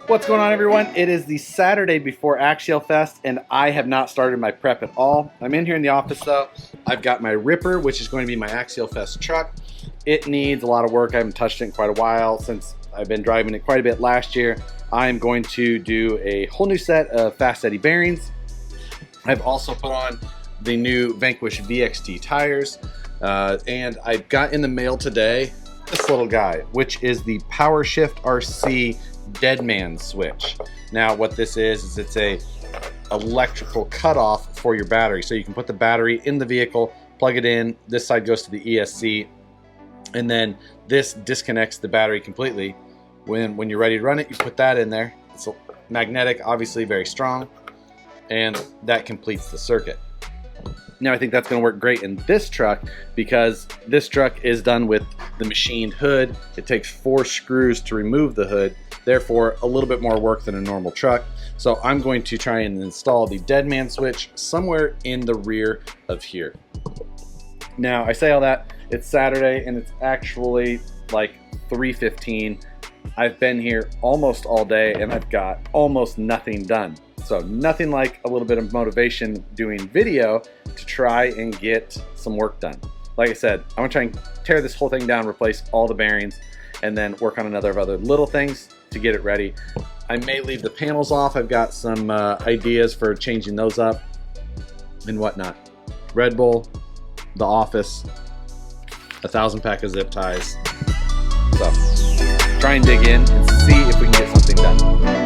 What's going on, everyone? It is the Saturday before Axialfest, and I have not started my prep at all. I'm in here in the office though. I've got my Ripper, which is going to be my Axialfest truck. It needs a lot of work. I haven't touched it in quite a while since I've been driving it quite a bit last year. I'm going to do a whole new set of fast eddy bearings. I've also put on the new Vanquish VXT tires, and I got in the mail today this little guy, which is the PowerShift RC Deadman Switch. Now what this is it's a electrical cutoff for your battery, so you can put the battery in the vehicle, plug it in, this side goes to the ESC, and then this disconnects the battery completely. When you're ready to run it, you put that in there. It's magnetic, obviously very strong, and that completes the circuit. Now I think that's going to work great in this truck because this truck is done with the machined hood. It takes 4 screws to remove the hood, therefore a little bit more work than a normal truck. So I'm going to try and install the Deadman Switch somewhere in the rear of here. Now I say all that, it's Saturday and it's actually like 3:15. I've been here almost all day and I've got almost nothing done. So nothing like a little bit of motivation doing video to try and get some work done. Like I said, I'm gonna try and tear this whole thing down, replace all the bearings, and then work on another of other little things to get it ready. I may leave the panels off. I've got some ideas for changing those up and whatnot. Red Bull, the office, 1,000 pack of zip ties. So try and dig in and see if we can get something done.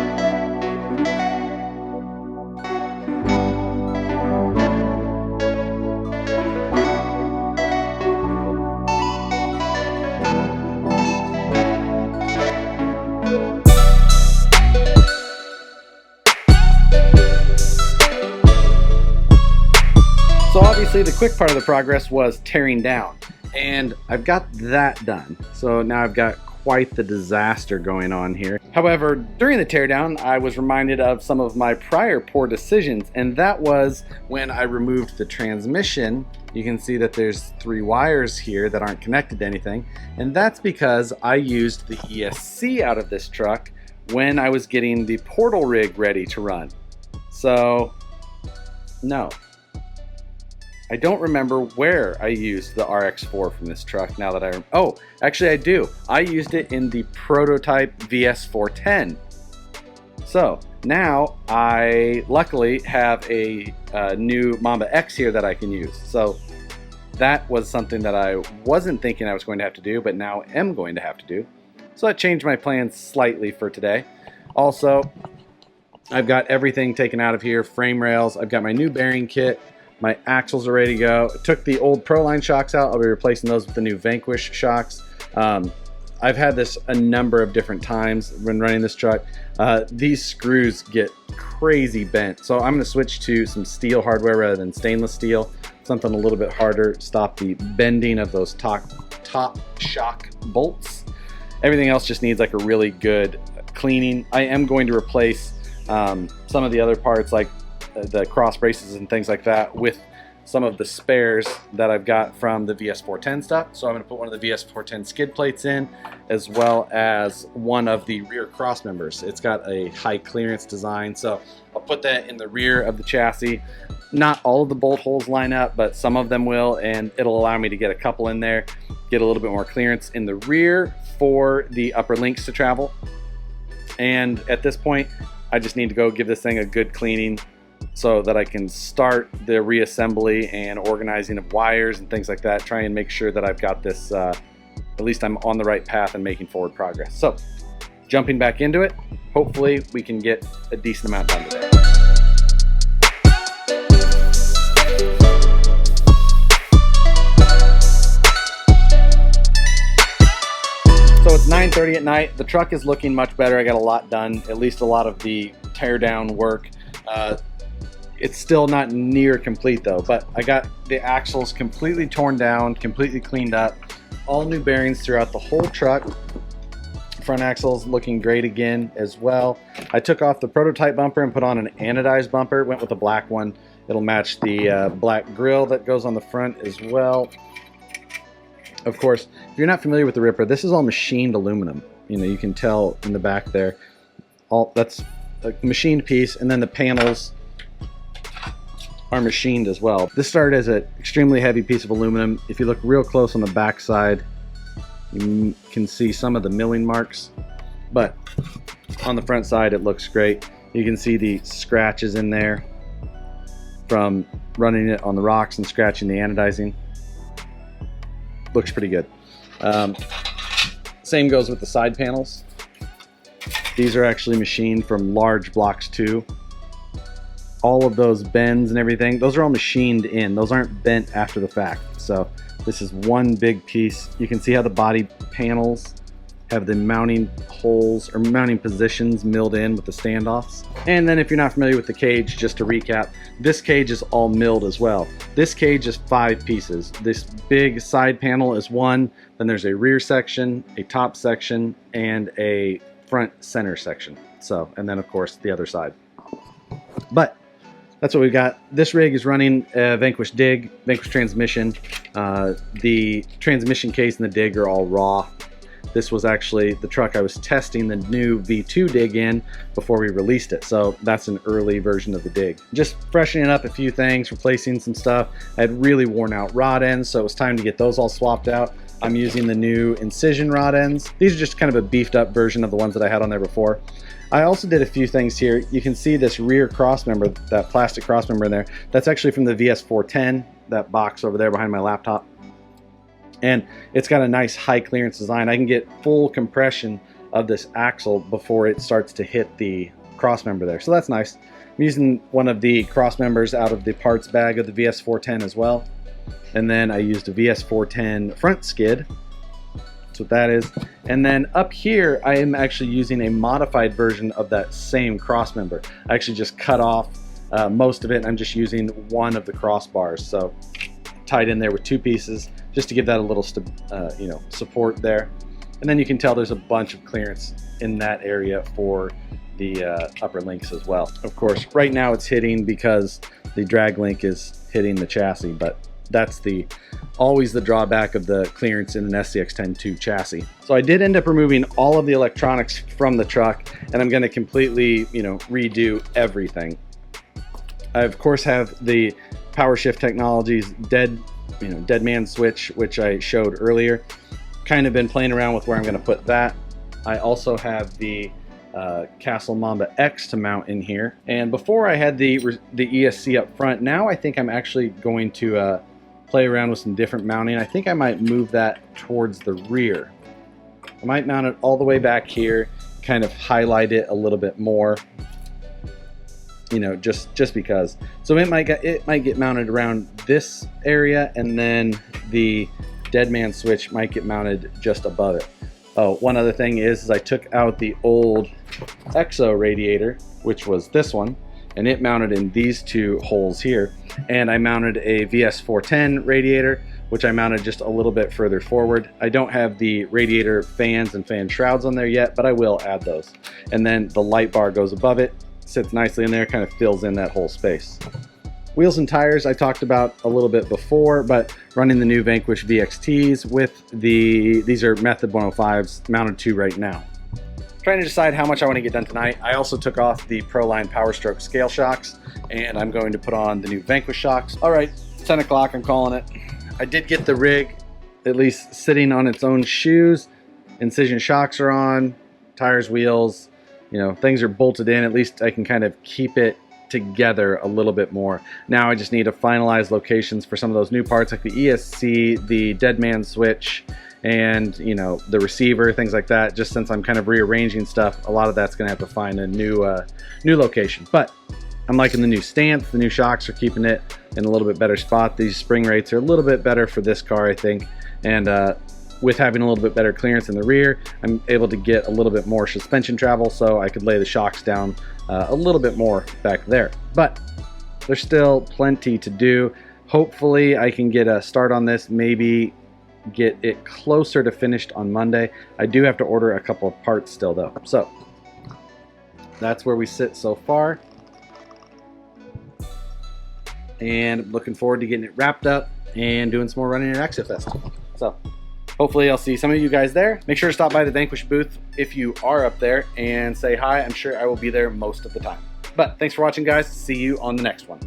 So obviously the quick part of the progress was tearing down, and I've got that done. So now I've got quite the disaster going on here. However, during the teardown, I was reminded of some of my prior poor decisions, and that was when I removed the transmission. You can see that there's 3 wires here that aren't connected to anything, and that's because I used the ESC out of this truck when I was getting the portal rig ready to run. So, no. I don't remember where I used the RX4 from this truck now that oh, actually I do. I used it in the prototype VS410. So now I luckily have a new Mamba X here that I can use. So that was something that I wasn't thinking I was going to have to do, but now am going to have to do. So that changed my plans slightly for today. Also, I've got everything taken out of here, frame rails. I've got my new bearing kit. My axles are ready to go. I took the old Proline shocks out. I'll be replacing those with the new Vanquish shocks. I've had this a number of different times when running this truck. These screws get crazy bent. So I'm gonna switch to some steel hardware rather than stainless steel. Something a little bit harder, stop the bending of those top shock bolts. Everything else just needs like a really good cleaning. I am going to replace some of the other parts like the cross braces and things like that with some of the spares that I've got from the VS410 stuff. So I'm going to put one of the VS410 skid plates in, as well as one of the rear cross members. It's got a high clearance design, so I'll put that in the rear of the chassis. Not all of the bolt holes line up, but some of them will, and it'll allow me to get a couple in there, get a little bit more clearance in the rear for the upper links to travel. And at this point, I just need to go give this thing a good cleaning so that I can start the reassembly and organizing of wires and things like that, try and make sure that I've got this, at least I'm on the right path and making forward progress. So, jumping back into it, hopefully we can get a decent amount done today. So it's 9:30 at night. The truck is looking much better. I got a lot done, at least a lot of the tear down work. It's still not near complete though, but I got the axles completely torn down, completely cleaned up, all new bearings throughout the whole truck. Front axles looking great again as well. I took off the prototype bumper and put on an anodized bumper, went with a black one. It'll match the black grille that goes on the front as well. Of course, if you're not familiar with the Ripper, this is all machined aluminum. You know, you can tell in the back there, that's a machined piece, and then the panels are machined as well. This started as an extremely heavy piece of aluminum. If you look real close on the back side, you can see some of the milling marks, but on the front side it looks great. You can see the scratches in there from running it on the rocks and scratching the anodizing. Looks pretty good. Same goes with the side panels. These are actually machined from large blocks too. All of those bends and everything, those are all machined in. Those aren't bent after the fact. So this is one big piece. You can see how the body panels have the mounting holes or mounting positions milled in with the standoffs. And then if you're not familiar with the cage, just to recap, this cage is all milled as well. This cage is 5 pieces. This big side panel is one, then there's a rear section, a top section, and a front center section. So, and then of course the other side. But that's what we've got. This rig is running a Vanquish dig, Vanquish transmission. The transmission case and the dig are all raw. This was actually the truck I was testing the new V2 dig in before we released it. So that's an early version of the dig. Just freshening up a few things, replacing some stuff. I had really worn out rod ends, so it was time to get those all swapped out. I'm using the new Incision rod ends. These are just kind of a beefed up version of the ones that I had on there before. I also did a few things here. You can see this rear cross member, that plastic cross member in there. That's actually from the VS410, that box over there behind my laptop. And it's got a nice high clearance design. I can get full compression of this axle before it starts to hit the cross member there. So that's nice. I'm using one of the cross members out of the parts bag of the VS410 as well. And then I used a VS410 front skid. That's what that is. And then up here, I am actually using a modified version of that same cross member. I actually just cut off most of it, and I'm just using one of the crossbars. So tied in there with 2 pieces, just to give that a little support there. And then you can tell there's a bunch of clearance in that area for the upper links as well. Of course, right now it's hitting because the drag link is hitting the chassis, but that's always the drawback of the clearance in an SCX-10-2 chassis. So I did end up removing all of the electronics from the truck, and I'm going to completely, redo everything. I of course have the Power Shift Technologies Deadman Switch, which I showed earlier. Kind of been playing around with where I'm going to put that. I also have the Castle Mamba X to mount in here. And before I had the ESC up front, now I think I'm actually going to play around with some different mounting. I think I might move that towards the rear. I might mount it all the way back here, kind of highlight it a little bit more. Just because. So it might get mounted around this area, and then the Deadman Switch might get mounted just above it. Oh, one other thing is I took out the old EXO radiator, which was this one, and it mounted in these 2 holes here. And I mounted a VS410 radiator, which I mounted just a little bit further forward. I don't have the radiator fans and fan shrouds on there yet, but I will add those. And then the light bar goes above it, sits nicely in there, kind of fills in that whole space. Wheels and tires I talked about a little bit before, but running the new Vanquish VXTs with these are Method 105s mounted to right now. Trying to decide how much I want to get done tonight. I also took off the Proline Power Stroke scale shocks, and I'm going to put on the new Vanquish shocks. All right, 10 o'clock, I'm calling it. I did get the rig at least sitting on its own shoes. Incision shocks are on, tires, wheels, things are bolted in. At least I can kind of keep it together a little bit more. Now I just need to finalize locations for some of those new parts like the ESC, the Deadman Switch, and the receiver, things like that. Just since I'm kind of rearranging stuff, a lot of that's gonna have to find a new location. But I'm liking the new stance. The new shocks are keeping it in a little bit better spot. These spring rates are a little bit better for this car, I think, and with having a little bit better clearance in the rear, I'm able to get a little bit more suspension travel, so I could lay the shocks down a little bit more back there. But there's still plenty to do. Hopefully I can get a start on this, maybe get it closer to finished on Monday. I do have to order a couple of parts still though. So that's where we sit so far. And looking forward to getting it wrapped up and doing some more running at Axialfest. So Hopefully I'll see some of you guys there. Make sure to stop by the Vanquish booth if you are up there and say hi. I'm sure I will be there most of the time. But thanks for watching, guys. See you on the next one.